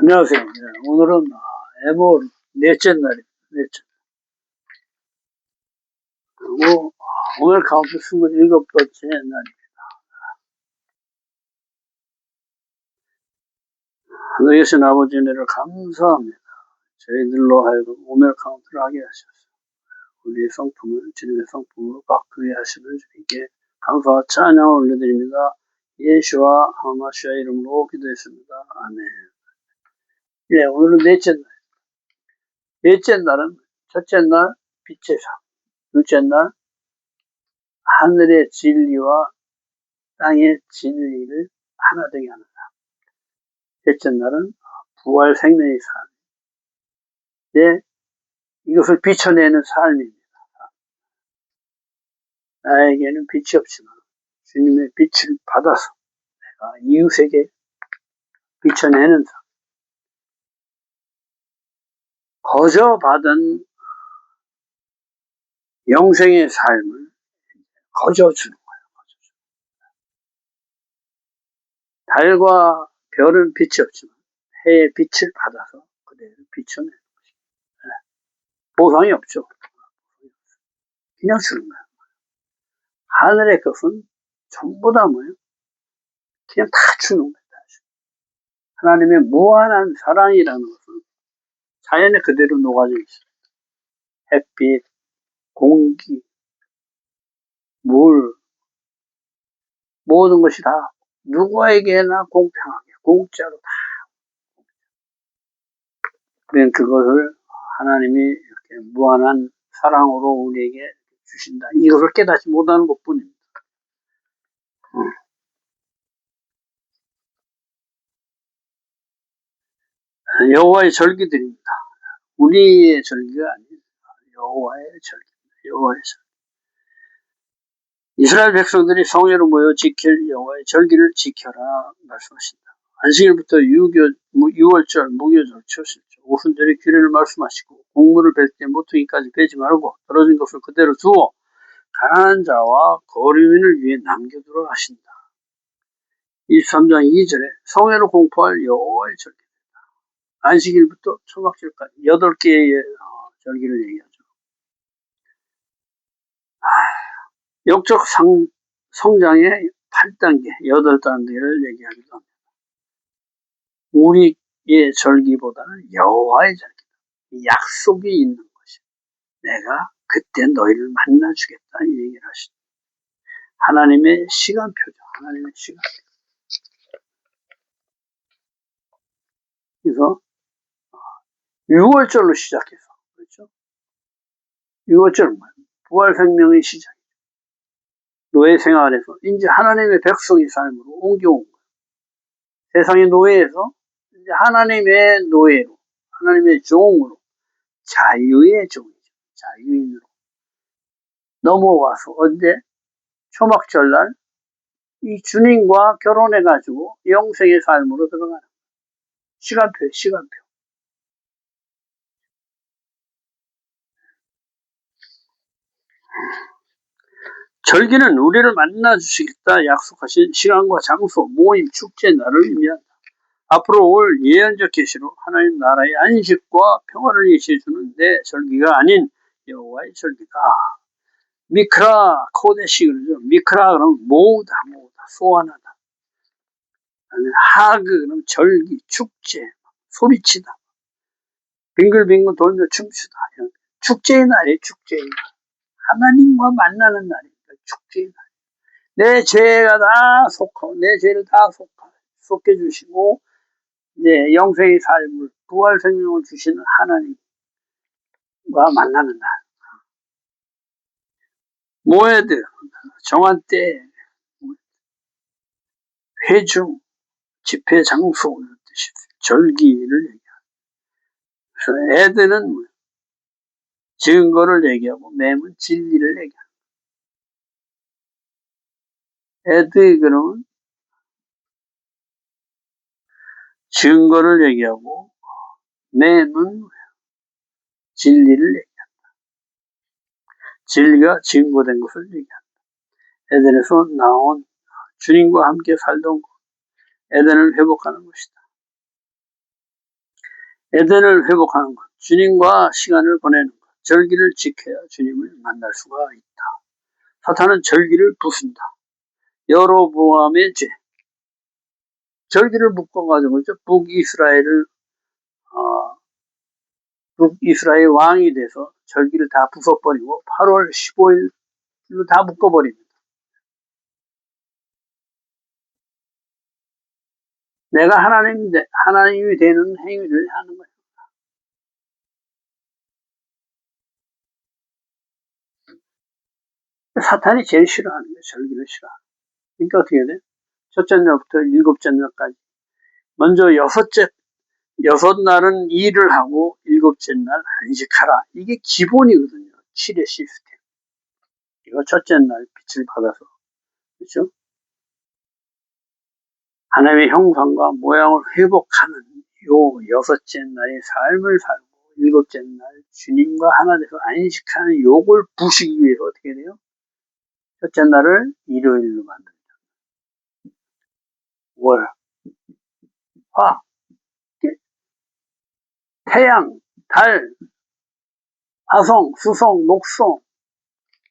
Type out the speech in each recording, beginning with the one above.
안녕하세요. 오늘은 에버 넷째 날입니다. 넷째. 그리고 오늘 카운트 27번째 날입니다. 하늘에 계신 아버지 은혜를 감사합니다. 저희들로 하여금 오늘 카운트를 하게 하셔서 우리의 성품을 주님의 성품으로 바꾸게 하시는 주님께 감사와 찬양을 올려드립니다. 예수와 하마시아 이름으로 기도했습니다. 아멘. 네, 오늘은 넷째 날. 넷째 날은 첫째 날 빛의 상, 둘째 날 하늘의 진리와 땅의 진리를 하나 되게 하는 삶. 셋째 날은 부활 생명의 삶. 예, 이것을 비춰내는 삶입니다. 나에게는 빛이 없지만 주님의 빛을 받아서 내가 이웃에게 비춰내는 삶. 거저 받은 영생의 삶을 거저 주는 거예요. 달과 별은 빛이 없지만 해의 빛을 받아서 그대로 비춰내는 것입니다. 보상이 없죠. 그냥 주는 거예요. 하늘의 것은 전부 다 뭐예요? 그냥 다 주는 거예요. 하나님의 무한한 사랑이라는 것은 자연에 그대로 녹아져 있어요. 햇빛, 공기, 물, 모든 것이 다 누구에게나 공평하게 공짜로 다. 그런 그것을 하나님이 이렇게 무한한 사랑으로 우리에게 주신다. 이것을 깨닫지 못하는 것뿐입니다. 여호와의 절기들입니다. 우리의 절기가 아닌 여호와의 절기입니다. 여호와의 절기. 이스라엘 백성들이 성회로 모여 지킬 여호와의 절기를 지켜라 말씀하신다. 안식일부터 6월절, 무교절, 초실절, 오순절에 규례를 말씀하시고 곡물을 벨 때 모퉁이까지 베지 말고 떨어진 것을 그대로 두어 가난한 자와 거류민을 위해 남겨두라 하신다. 23장 2절에 성회로 공포할 여호와의 절기입니다. 안식일부터 초막절까지 8개의 절기를 얘기하죠. 영적 성장의 8단계, 8단계를 얘기하기도 합니다. 우리의 절기보다는 여호와의 절기, 약속이 있는 것이 내가 그때 너희를 만나주겠다 이 얘기를 하시죠. 하나님의 시간표죠. 하나님의 시간표. 그래서 6월절로 시작해서 그렇죠. 6월절은 뭐예요? 부활 생명의 시작. 노예 생활에서 이제 하나님의 백성의 삶으로 옮겨온 거예요. 세상의 노예에서 이제 하나님의 노예로, 하나님의 종으로, 자유의 종이죠. 자유인으로 넘어와서 언제 초막절날 이 주님과 결혼해가지고 영생의 삶으로 들어가는 시간표예요. 시간표. 절기는 우리를 만나주시겠다 약속하신 시간과 장소, 모임, 축제, 날을 의미한다. 앞으로 올 예언적 계시로 하나님 나라의 안식과 평화를 예시해주는 내 절기가 아닌 여호와의 절기다. 미크라 코데시 그러죠. 미크라 그러면 모으다, 소환하다. 하그 그러면 절기, 축제, 소리치다. 빙글빙글 돌며 춤추다. 축제의 날이에요. 축제의 날. 하나님과 만나는 날입니다. 축제의 날. 내 죄가 다 속하고 내 죄를 다 속해 주시고 이제 영생의 삶을 부활 생명을 주시는 하나님과 만나는 날. 모에드 정한 때 회중 집회 장소 이런 뜻이 절기를 얘기합니다. 그래서 에드는 증거를 얘기하고 맴은 진리를 얘기합니다. 에드 그러면 증거를 얘기하고 맴은 진리를 얘기한다. 진리가 증거된 것을 얘기한다. 에덴에서 나온 주님과 함께 살던 것, 에덴을 회복하는 것이다. 에덴을 회복하는 것, 주님과 시간을 보내는 것, 절기를 지켜야 주님을 만날 수가 있다. 사탄은 절기를 부순다. 여로보암의 죄, 절기를 묶어가지고 북이스라엘 왕이 돼서 절기를 다 부숴버리고 8월 15일로 다 묶어버립니다. 내가 하나님이 되는 행위를 하는 거예요. 사탄이 제일 싫어하는 거예요. 절기를 싫어. 그러니까 어떻게 돼? 첫째 날부터 일곱째 날까지. 먼저 여섯 날은 일을 하고 일곱째 날 안식하라. 이게 기본이거든요. 7의 시스템. 이거 첫째 날 빛을 받아서. 그렇죠? 하나님의 형상과 모양을 회복하는 요 여섯째 날의 삶을 살고 일곱째 날 주님과 하나 돼서 안식하는 요걸 부수기 위해서 어떻게 돼요? 첫째 날을 일요일로 만듭니다. 월, 화, 태양, 달, 화성, 수성, 목성,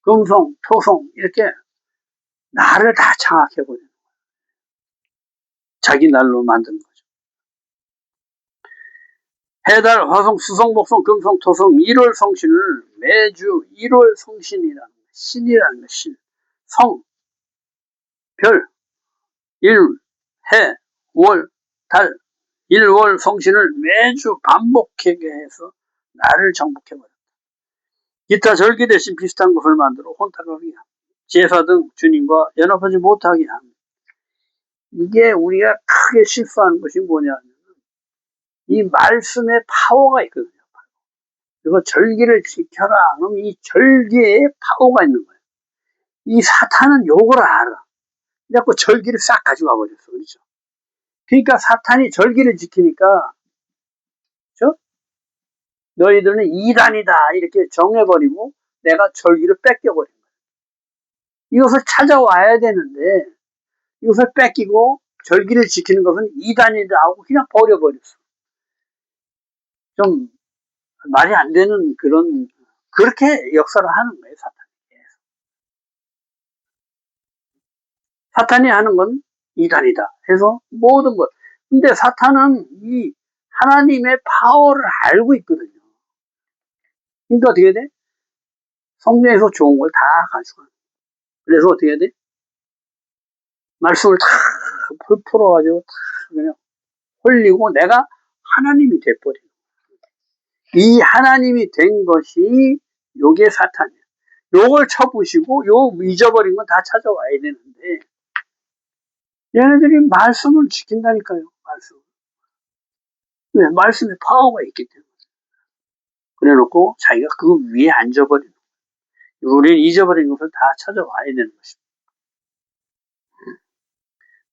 금성, 토성 이렇게 날을 다 장악해버려요. 자기 날로 만든 거죠. 해달, 화성, 수성, 목성, 금성, 토성 1월 성신을 매주 1월 성신이라는 신이라는 거, 신. 성, 별, 일, 해, 월, 달, 일월 성신을 매주 반복하게 해서 나를 정복해버렸다. 기타 절기 대신 비슷한 것을 만들어 혼탁하게 합니다. 제사 등 주님과 연합하지 못하게 합니다. 이게 우리가 크게 실수하는 것이 뭐냐면 이 말씀에 파워가 있거든요. 그래서 절기를 지켜라. 그럼 이 절기에 파워가 있는 거예요. 이 사탄은 요걸 알아. 그래갖고 절기를 싹 가져와 버렸어. 그렇죠? 그러니까 사탄이 절기를 지키니까, 그렇죠? 너희들은 이단이다. 이렇게 정해버리고 내가 절기를 뺏겨버린 거예요. 이것을 찾아와야 되는데 이것을 뺏기고 절기를 지키는 것은 이단이다 하고 그냥 버려버렸어. 좀 말이 안 되는 그렇게 역사를 하는 거예요, 사탄이. 사탄이 하는 건 이단이다 해서 모든 것. 근데 사탄은 이 하나님의 파워를 알고 있거든요. 그러니까 어떻게 돼? 성경에서 좋은 걸 다 가지고. 그래서 어떻게 돼? 말씀을 다 풀어가지고 다 그냥 홀리고 내가 하나님이 돼버려. 이 하나님이 된 것이 요게 사탄이야. 요걸 쳐부시고 요 잊어버린 건 다 찾아와야 되는데 얘네들이 말씀을 지킨다니까요. 말씀. 왜? 말씀에 파워가 있기 때문에. 그래놓고 자기가 그 위에 앉아버리는 거예요. 우리는 잊어버린 것을 다 찾아와야 되는 것입니다.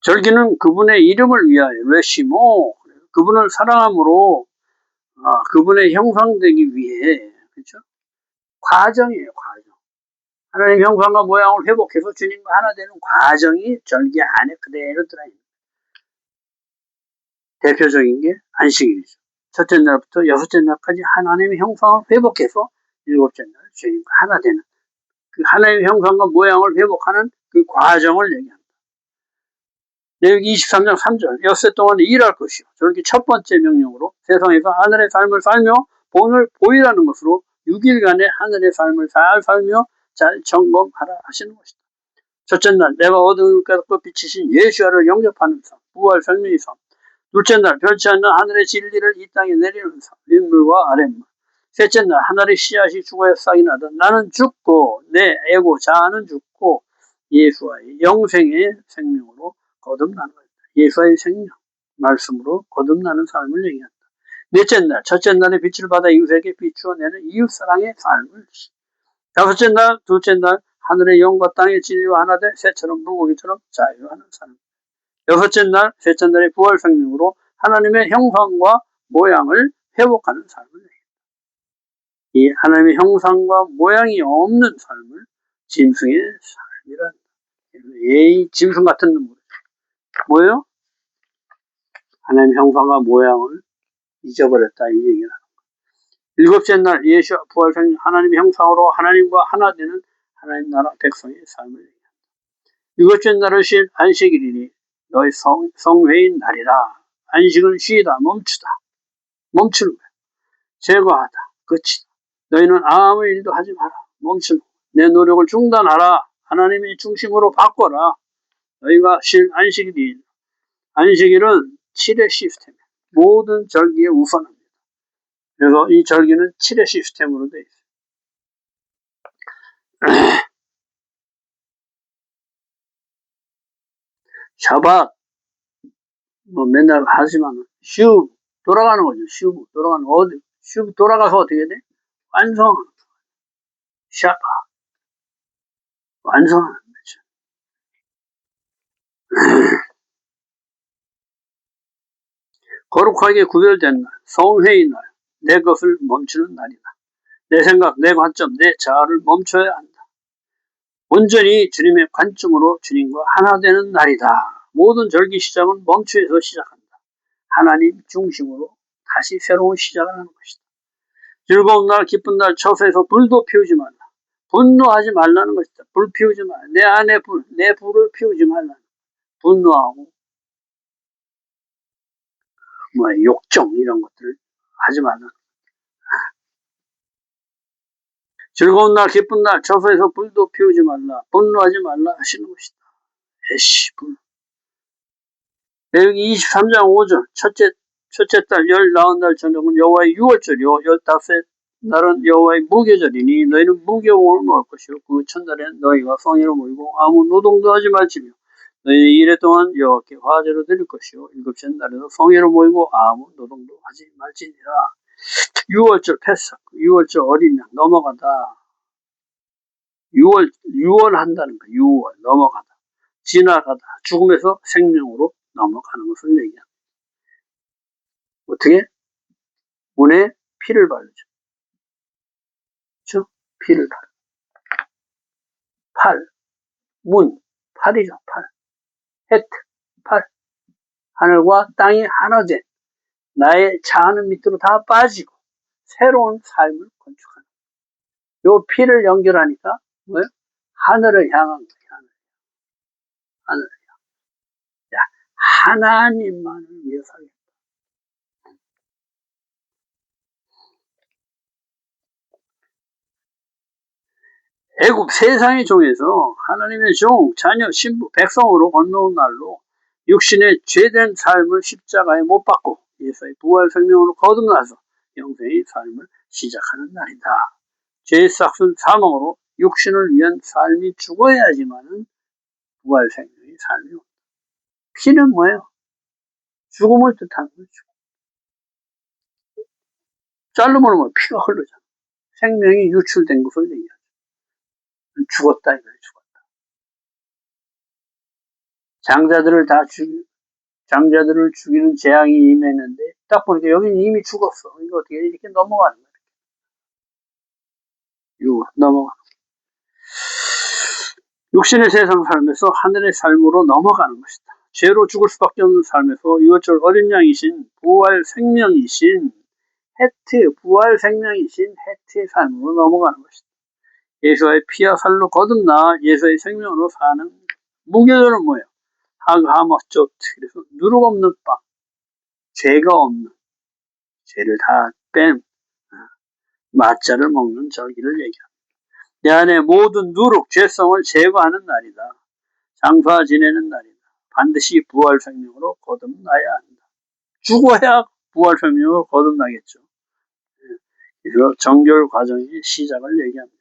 절기는 그분의 이름을 위하여 레시모 그분을 사랑함으로 그분의 형상되기 위해 그렇죠? 과정이에요. 과정. 하나님 형상과 모양을 회복해서 주님과 하나 되는 과정이 절기 안에 그대로 들어있는 대표적인 게 안식일이죠. 첫째 날부터 여섯째 날까지 하나님의 형상을 회복해서 일곱째 날 주님과 하나 되는 그 하나님의 형상과 모양을 회복하는 그 과정을 얘기합니다. 레위기 23장 3절 엿새 동안 일할 것이요. 저렇게 첫 번째 명령으로 세상에서 하늘의 삶을 살며 본을 보이라는 것으로 6일간의 하늘의 삶을 잘 살며 잘 점검하라 하시는 것이다. 첫째 날 내가 어둠을 깨닫고 빛이신 예수와를 영접하는 삶, 부활 생명의 삶. 둘째 날 별치 않는 하늘의 진리를 이 땅에 내리는 삶, 윗물과 아랫물. 셋째 날 하늘의 씨앗이 죽어야 싹이 나다. 나는 죽고 내 애고 자아는 죽고 예수와의 영생의 생명으로 거듭나는 것이다. 예수와의 생명, 말씀으로 거듭나는 삶을 얘기한다. 넷째 날, 첫째 날의 빛을 받아 이웃에게 비추어내는 이웃사랑의 삶을. 다섯째 날, 둘째 날 하늘의 영과 땅의 진리와 하나 돼 새처럼 물고기처럼 자유하는 삶. 여섯째 날, 셋째 날의 부활 생명으로 하나님의 형상과 모양을 회복하는 삶을 얘기합니다. 이 하나님의 형상과 모양이 없는 삶을 짐승의 삶이란다. 예의 짐승 같은 놈. 뭐예요? 하나님의 형상과 모양을 잊어버렸다 이 얘기는. 일곱째 날 예수와 부활생 하나님의 형상으로 하나님과 하나 되는 하나님 나라 백성의 삶을 얘기합니다. 일곱째 날은 신 안식일이니 너희 성회인 날이라. 안식은 쉬다 멈추다. 멈추는 거야. 제거하다. 끝이다. 너희는 아무 일도 하지 마라. 멈추는 거야. 내 노력을 중단하라. 하나님의 중심으로 바꿔라. 너희가 쉴 안식일이 안식일은 7의 시스템. 모든 절기에 우선합니다. 그래서 이 절기는 7의 시스템으로 되어 있어요. 샤밧 뭐 맨날 하지만 슈 돌아가는 거죠. 슈 돌아가는 거. 어디 슈 돌아가서 어떻게 돼? 완성하는 거죠. 샤밧 완성하는 거죠. 거룩하게 구별된 날, 성회의 날, 내 것을 멈추는 날이다. 내 생각, 내 관점, 내 자아를 멈춰야 한다. 온전히 주님의 관점으로 주님과 하나 되는 날이다. 모든 절기 시작은 멈추에서 시작한다. 하나님 중심으로 다시 새로운 시작을 하는 것이다. 즐거운 날, 기쁜 날, 처소에서 불도 피우지 말라. 분노하지 말라는 것이다. 불 피우지 말라. 내 안에 불, 내 불을 피우지 말라. 분노하고 욕정 이런 것들을 하지 말라. 즐거운 날, 기쁜 날, 처소에서 불도 피우지 말라. 분노하지 말라 하시는 것이다. 불. 레위기 23장 5절 첫째 달 19날 저녁은 여호와의 유월절이요 15째 날은 여호와의 무교절이니 너희는 무교목을 먹을 것이요 그 첫날에는 너희가 성회로 모이고 아무 노동도 하지 말지며 너희는 이래 동안 여호와께 화제로 드릴 것이요 일곱째 날에도 성회로 모이고 아무 노동도 하지 말지니라. 유월절 패스, 유월절 어린 양 넘어가다. 유월 한다는 거. 유월 넘어가다. 지나가다. 죽음에서 생명으로 넘어가는 것을 얘기합니다. 어떻게? 문에 피를 바르죠. 그렇죠? 피를 바르. 팔, 문, 팔이죠. 팔. 헤트, 팔. 하늘과 땅이 하나 된 나의 자아는 밑으로 다 빠지고 새로운 삶을 건축하는. 요 피를 연결하니까 뭐예요? 하늘을 향한 거예요. 하늘을 향한. 야, 하나님만을 위해 살겠다. 애굽 세상의 종에서 하나님의 종, 자녀, 신부, 백성으로 건너온 날로 육신의 죄된 삶을 십자가에 못 박고 예수의 부활 생명으로 거듭나서 영생의 삶을 시작하는 날이다. 죄의 싹은 사망으로 육신을 위한 삶이 죽어야지만은 부활 생명의 삶이 옵니다. 피는 뭐예요? 죽음을 뜻하는 거죠. 자르면 뭐 피가 흐르잖아. 생명이 유출된 것을 얘기하죠. 죽었다 이거예요. 죽었다. 장자들을 죽이는 재앙이 임했는데 딱 보니까 여기는 이미 죽었어. 이거 어떻게 이렇게 넘어가는 거야. 이거 넘어가. 육신의 세상 삶에서 하늘의 삶으로 넘어가는 것이다. 죄로 죽을 수밖에 없는 삶에서 유월절 어린 양이신 부활 생명이신 부활 생명이신 헤트의 삶으로 넘어가는 것이다. 예수의 피와 살로 거듭나 예수의 생명으로 사는 무교절은 뭐예요? 하마쩌트. 그래서 누룩 없는 빵, 죄가 없는, 죄를 다 뺀 마자를 먹는 절기를 얘기합니다. 내 안에 모든 누룩, 죄성을 제거하는 날이다. 장사 지내는 날이다. 반드시 부활 생명으로 거듭나야 한다. 죽어야 부활 생명으로 거듭나겠죠. 그래서 정결 과정의 시작을 얘기합니다.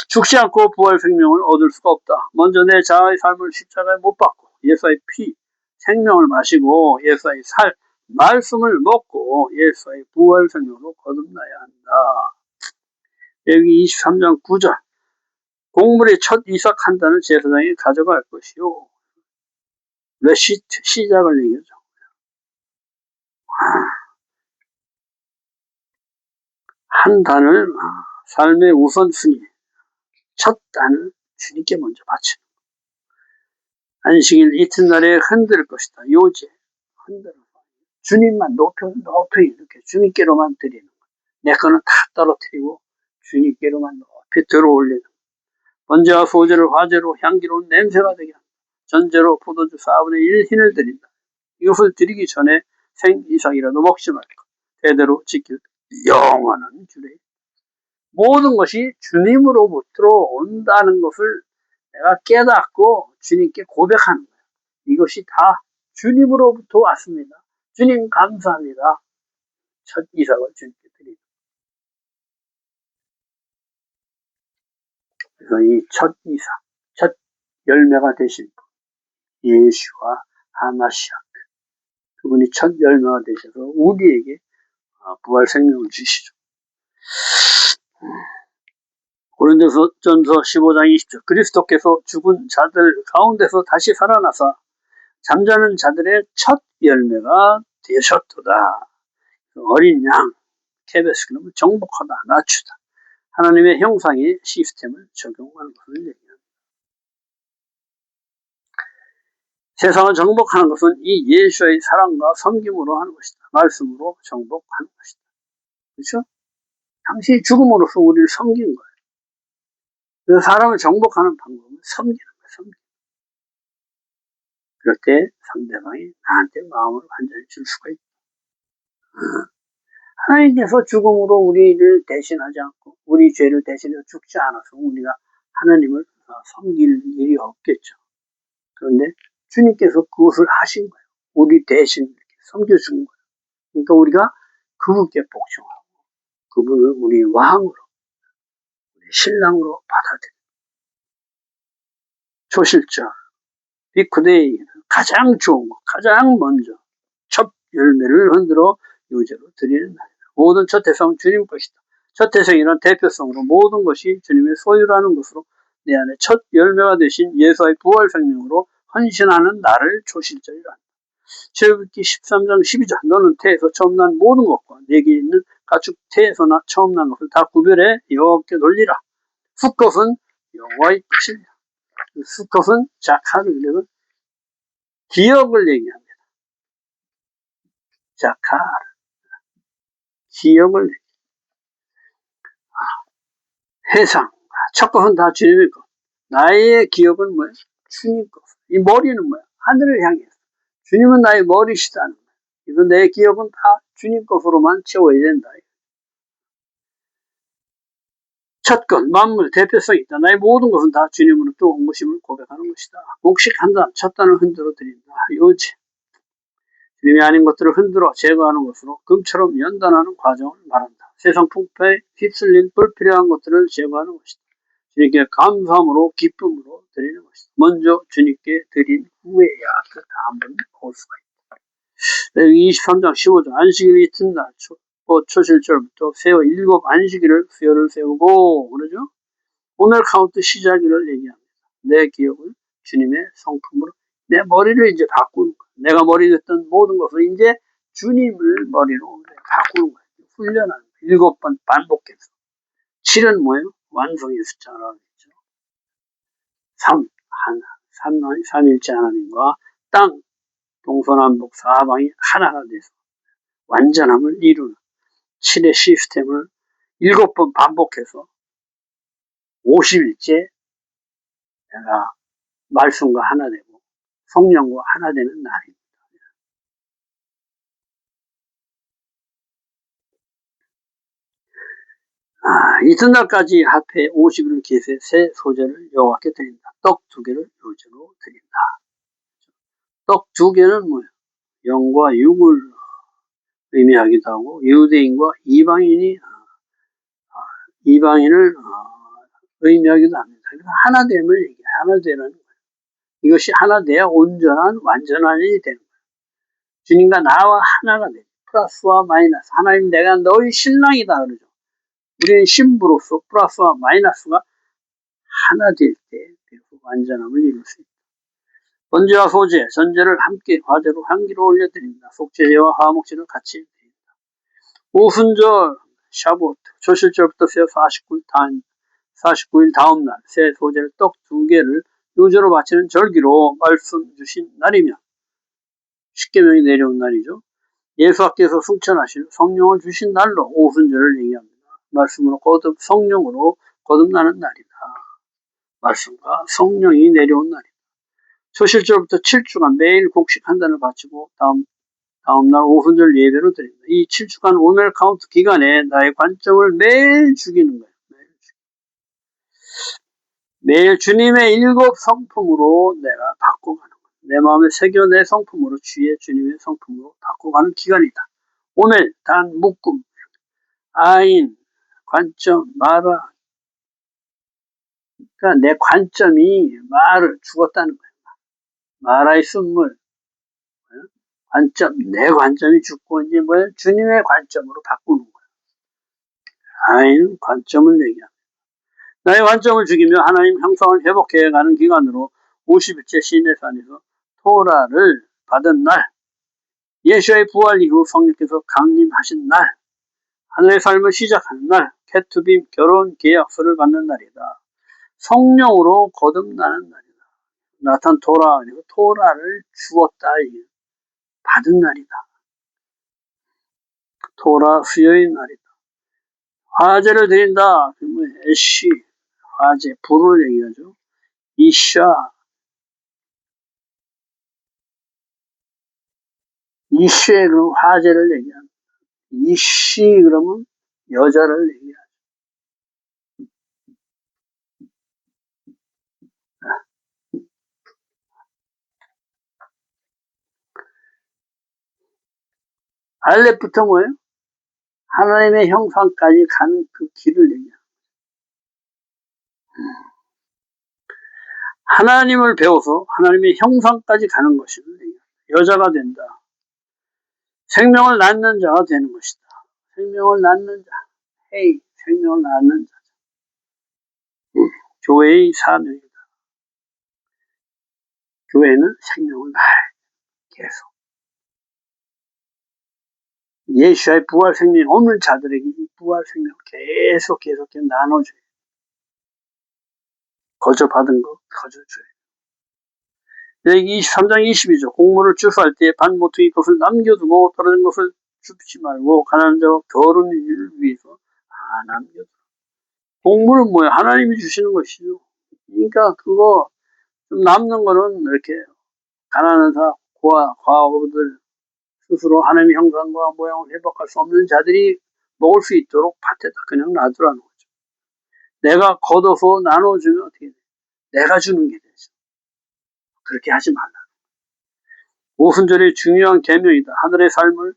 죽지 않고 부활 생명을 얻을 수가 없다. 먼저 내 자아의 삶을 십자가에 못 박고 예수의 피, 생명을 마시고 예수의 말씀을 먹고 예수의 부활 생명으로 거듭나야 한다. 레위기 23장 9절 곡물의 첫 이삭한다는 제사장이 가져갈 것이요. 레시트 시작을 얘기하죠. 한 단을 삶의 우선순위 첫 단을 주님께 먼저 바치는 안식일 이튿날에 흔들 것이다. 요제 흔들어 주님만 높이 이렇게 주님께로만 드리는 거예요. 내 거는 다 떨어뜨리고 주님께로만 높이 들어올리는 거예요. 번제와 소제를 화제로 향기로운 냄새가 되게 합니다. 전제로 포도주 4분의 1 흰을 드린다. 이것을 드리기 전에 생이상이라도 먹지 말고 대대로 지킬 영원한 주례. 모든 것이 주님으로부터 온다는 것을 내가 깨닫고 주님께 고백하는 거예요. 이것이 다 주님으로부터 왔습니다. 주님 감사합니다. 첫 이삭을 주님께 드립니다. 그래서 이 첫 이삭, 첫 열매가 되신 예수와 하마시아, 그분이 첫 열매가 되셔서 우리에게 부활 생명을 주시죠. 고린도전서 15장 20절, 그리스도께서 죽은 자들 가운데서 다시 살아나사 잠자는 자들의 첫 열매가 되셨도다. 어린 양, 케베스, 그러면 정복하다, 낮추다. 하나님의 형상의 시스템을 적용하는 것을 얘기합니다. 세상을 정복하는 것은 이 예수의 사랑과 섬김으로 하는 것이다. 말씀으로 정복하는 것이다. 그렇죠? 당신이 죽음으로써 우리를 섬긴 거예요. 그래서 사람을 정복하는 방법은 섬기는 거예요. 섬기는. 그럴 때 상대방이 나한테 마음을 완전히 줄 수가 있다. 하나님께서 죽음으로 우리를 대신하지 않고 우리 죄를 대신해 죽지 않아서 우리가 하나님을 섬길 일이 없겠죠. 그런데 주님께서 그것을 하신 거예요. 우리 대신 섬겨준 거예요. 그러니까 우리가 그분께 복종하고 그분을 우리 왕으로, 우리 신랑으로 받아들여요. 초실절, 비크데이, 가장 좋은 거, 가장 먼저 첫 열매를 흔들어 유제로 드리는 날이다. 모든 첫 태성은 주님 것이다. 첫 태생이란 대표성으로 모든 것이 주님의 소유라는 것으로 내 안에 첫 열매가 되신 예수의 부활 생명으로 헌신하는 날을 초실절이라 한다. 출애굽기 13장 12절, 너는 태에서 처음 난 모든 것과 내게 있는 가축 태에서 처음 난 것을 다 구별해 여호와께 돌리라. 수컷은 여호와의 것이니라. 수컷은 자카를 그래서 기억을 얘기합니다. 자카, 기억을 얘기합니다. 해상, 첫 것은 다 주님의 것. 나의 기억은 뭐야? 주님 것. 이 머리는 뭐야? 하늘을 향해서. 주님은 나의 머리시다는 거야. 그래서 내 기억은 다 주님 것으로만 채워야 된다. 첫 것, 만물, 대표성이 있다. 나의 모든 것은 다 주님으로부터 온 것임을 고백하는 것이다. 곡식한다. 첫 단을 흔들어 드린다. 요제. 주님이 아닌 것들을 흔들어 제거하는 것으로 금처럼 연단하는 과정을 말한다. 세상 풍파에 휩쓸린 불필요한 것들을 제거하는 것이다. 주님께 감사함으로 기쁨으로 드리는 것이다. 먼저 주님께 드린 후에야 그 다음은 올 수가 있다. 23장 15절, 안식일 이튿날 초실절부터 세워 7 안식일을 수요를 세우고, 그러죠? 오늘 카운트 시작일을 얘기합니다. 내 기억을 주님의 성품으로 내 머리를 이제 바꾸는 거예요. 내가 머리 됐던 모든 것을 이제 주님을 머리로 바꾸는 거예요. 훈련하는 거예요. 7번 반복해서. 7은 뭐예요? 완성의 숫자라고 했죠. 3, 하나, 삼일째 하나님과 땅, 동서남북 사방이 하나가 돼서 완전함을 이루는 7의 시스템을 7번 반복해서 50일째 내가 말씀과 하나 되고 성령과 하나 되는 날입니다. 이튿날까지 합해 50일을 계세 새 소재를 여호와께 드린다. 떡 2개를 요제로 드린다. 떡 2개는 뭐예요? 영과 육을 의미하기도 하고 유대인과 이방인을 의미하기도 합니다. 그래서 하나 됨을 얘기해요. 하나 되는 거예요. 이것이 하나 돼야 온전한 완전한 일이 되는 거예요. 주님과 나와 하나가 돼요. 플러스와 마이너스. 하나님 내가 너희 신랑이다 그러죠. 우리는 신부로서 플러스와 마이너스가 하나 될 때 완전함을 이룰 수 있다. 번제와 소제, 전제를 함께 화제로 향기로 올려드립니다. 속죄제와 화목제를 같이 드립니다. 오순절, 샤봇, 초실절부터 새 49일 다음 날, 새 소제를 떡 2개를 유제로 바치는 절기로 말씀 주신 날이며, 십계명이 내려온 날이죠. 예수께서 승천하신 성령을 주신 날로 오순절을 얘기합니다. 말씀으로 성령으로 거듭나는 날이다. 말씀과 성령이 내려온 날이다. 초실절부터 7주간 매일 곡식 한 단을 바치고 다음날 오순절 예배로 드립니다. 이 7주간 오멜 카운트 기간에 나의 관점을 매일 죽이는 거예요. 매일 주님의 7 성품으로 내가 바꿔가는 거예요. 내 마음에 새겨 내 성품으로 주의 주님의 성품으로 바꿔가는 기간이다. 오멜, 단, 묶음, 아인, 관점, 마라. 그러니까 내 관점이 마를 죽었다는 거예요. 마라의 쓴물. 관점, 내 관점이 죽고 이제 뭐예요? 주님의 관점으로 바꾸는 거예요. 아인, 관점을 얘기합니다. 나의 관점을 죽이며 하나님 형상을 회복해가는 기간으로 50일째 시내산에서 토라를 받은 날, 예수의 부활 이후 성령께서 강림하신 날, 하늘의 삶을 시작하는 날, 케투빔 결혼 계약서를 받는 날이다. 성령으로 거듭나는 날이다. 나탄 토라, 그리고 토라를 주었다. 받은 날이다. 토라 수요일 날이다. 화제를 드린다. 애쉬, 화제, 불을 얘기하죠. 이샤, 이슈에 그럼 화제를 얘기합니다. 이시 그러면 여자를 얘기하죠. 알렙부터 뭐예요? 하나님의 형상까지 가는 그 길을 얘기합니다. 하나님을 배워서 하나님의 형상까지 가는 것을 얘기합니다. 여자가 된다. 생명을 낳는 자가 되는 것이다. 생명을 낳는 자. 헤이, 생명을 낳는 자. 교회의 사명이다. 교회는 생명을 낳아야 계속. 예수의 부활 생명이 없는 자들에게 이 부활 생명을 계속 나눠줘요. 거저 받은 거 거저줘요. 여기 23장 22절 곡물을 추수할 때 반 모퉁이 것을 남겨두고 떨어진 것을 줍지 말고 가난한 자와 겨울은 일을 위해서 남겨둬. 곡물은 뭐예요? 하나님이 주시는 것이죠. 그러니까 그거 좀 남는 거는 이렇게 가난한 자, 과부들 스스로 하나님의 형상과 모양을 회복할 수 없는 자들이 먹을 수 있도록 밭에다 그냥 놔두라는 거죠. 내가 걷어서 나눠주면 어떻게 돼? 내가 주는 게 되죠. 그렇게 하지 말라. 오순절이 중요한 계명이다. 하늘의 삶의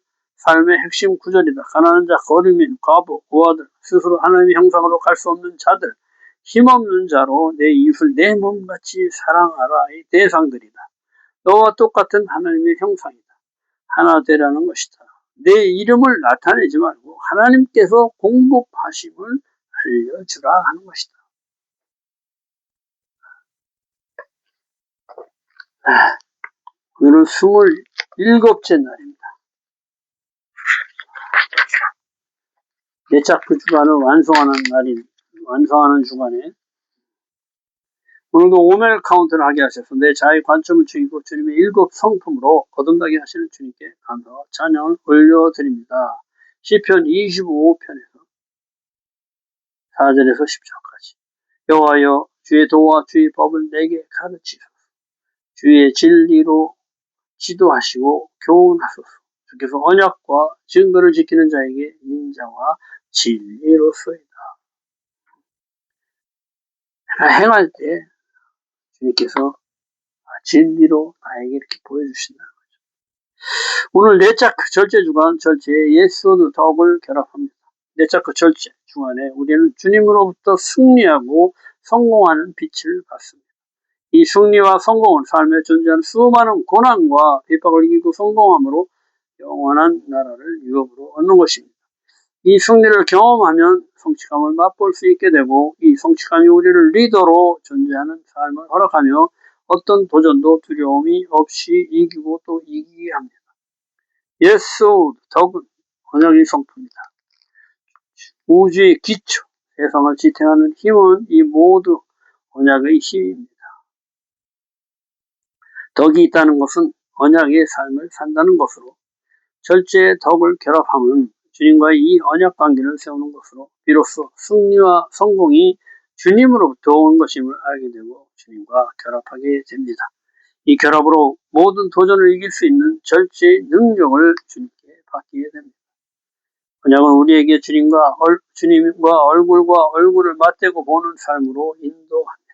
핵심 구절이다. 가난한 자, 거류민, 과부, 고아들, 스스로 하나님의 형상으로 갈 수 없는 자들, 힘없는 자로 내 이웃을 내 몸같이 사랑하라. 이 대상들이다. 너와 똑같은 하나님의 형상이다. 하나 되라는 것이다. 내 이름을 나타내지 말고 하나님께서 공급하심을 알려주라 하는 것이다. 오늘은 27째 날입니다. 내착 주간을 완성하는 주간에 오늘도 오멜 카운트를 하게 하셔서 내 자의 관점을 죽이고 주님의 7 성품으로 거듭나게 하시는 주님께 감사와 찬양을 올려드립니다. 시편 25편에서 4절에서 10절까지 여호와여 주의 도와 주의 법을 내게 가르치소서. 주의 진리로 지도하시고 교훈하소서. 주께서 언약과 증거를 지키는 자에게 인자와 진리로서이다. 내가 행할 때 주님께서 진리로 나에게 이렇게 보여주신다는 거죠. 오늘 내적 절제 주간 절제에 예스오드 덕을 결합합니다. 내적 절제 주간에 우리는 주님으로부터 승리하고 성공하는 빛을 받습니다. 이 승리와 성공은 삶에 존재하는 수많은 고난과 핍박을 이기고 성공함으로 영원한 나라를 유업으로 얻는 것입니다. 이 승리를 경험하면 성취감을 맛볼 수 있게 되고 이 성취감이 우리를 리더로 존재하는 삶을 허락하며 어떤 도전도 두려움이 없이 이기고 또 이기게 합니다. 예수, 덕은 언약의 성품이다. 우주의 기초, 세상을 지탱하는 힘은 이 모두 언약의 힘입니다. 덕이 있다는 것은 언약의 삶을 산다는 것으로 절제의 덕을 결합함은 주님과의 이 언약 관계를 세우는 것으로 비로소 승리와 성공이 주님으로부터 온 것임을 알게 되고 주님과 결합하게 됩니다. 이 결합으로 모든 도전을 이길 수 있는 절제의 능력을 주님께 받게 됩니다. 언약은 우리에게 주님과 얼굴과 얼굴을 맞대고 보는 삶으로 인도합니다.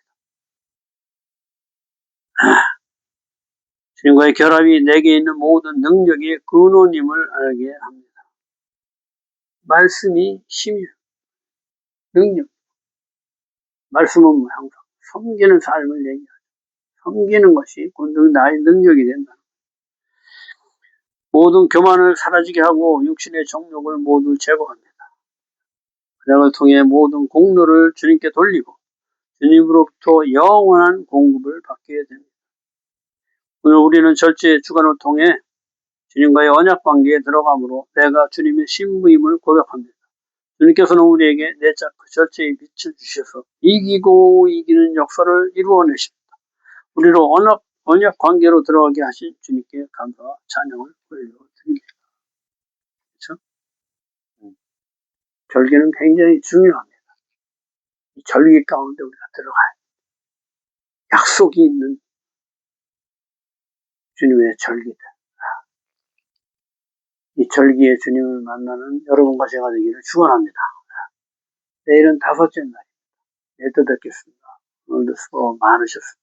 주님과의 결합이 내게 있는 모든 능력의 근원임을 알게 합니다. 말씀이 힘이에요. 능력. 말씀은 항상 섬기는 삶을 얘기하죠. 섬기는 것이 곧 나의 능력이 된다. 모든 교만을 사라지게 하고 육신의 정욕을 모두 제거합니다. 언약을 통해 모든 공로를 주님께 돌리고 주님으로부터 영원한 공급을 받게 됩니다. 오늘 우리는 절제의 주관을 통해 주님과의 언약 관계에 들어감으로 내가 주님의 신부임을 고백합니다. 주님께서는 우리에게 내적 절제의 빛을 주셔서 이기고 이기는 역사를 이루어내십니다. 우리로 언약 관계로 들어가게 하신 주님께 감사와 찬양을 올려드립니다. 그렇죠? 절개는 굉장히 중요합니다. 이 절개 가운데 우리가 들어가야 약속이 있는 주님의 절기다. 이 절기에 주님을 만나는 여러분과 제가 되기를 축원합니다. 내일은 5째 날입니다. 내일 또 뵙겠습니다. 오늘도 수고 많으셨습니다.